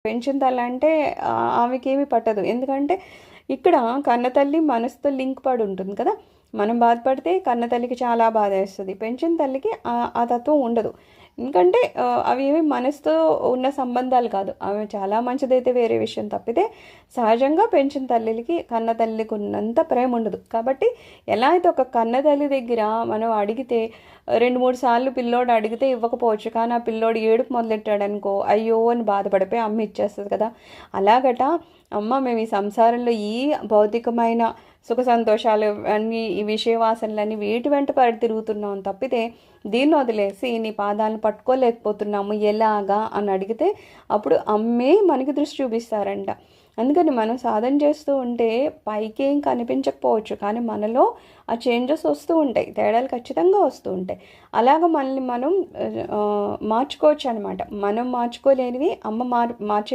పెంచిన తల్లి అంటే ఆమెకేమీ పట్టదు. ఎందుకంటే ఇక్కడ కన్నతల్లి మనసుతో లింక్ పడి ఉంటుంది కదా. మనం బాధపడితే కన్నతల్లికి చాలా బాధ వేస్తుంది. పెంచిన తల్లికి ఆ తత్వం ఉండదు. ఎందుకంటే అవి ఏమి మనసుతో ఉన్న సంబంధాలు కాదు. ఆమె చాలా మంచిదైతే వేరే విషయం తప్పితే సహజంగా పెంచిన తల్లికి కన్న తల్లికి ఉన్నంత ప్రేమ ఉండదు. కాబట్టి ఎలా అయితే ఒక కన్న తల్లి దగ్గర మనం అడిగితే 2-3 సార్లు పిల్లోడు అడిగితే ఇవ్వకపోవచ్చు, కానీ ఆ పిల్లోడు ఏడుపు మొదలెట్టాడు అనుకో, అయ్యో అని బాధపడిపోయి అమ్మ ఇచ్చేస్తుంది కదా. అలాగట అమ్మ మేము ఈ సంసారంలో ఈ భౌతికమైన సుఖ సంతోషాలు అన్నీ ఈ విషయవాసనలన్నీ వీటి వెంట పడి తిరుగుతున్నాం తప్పితే దీన్ని వదిలేసి నీ పాదాలను పట్టుకోలేకపోతున్నాము ఎలాగా అని అడిగితే అప్పుడు అమ్మే మనకి దృష్టి చూపిస్తారంట. అందుకని మనం సాధన చేస్తూ ఉంటే పైకి ఏం కనిపించకపోవచ్చు, కానీ మనలో ఆ చేంజెస్ వస్తూ ఉంటాయి, తేడాలు ఖచ్చితంగా వస్తూ ఉంటాయి. అలాగ మనల్ని మనం మార్చుకోవచ్చు అనమాట. మనం మార్చుకోలేనివి అమ్మ మార్చే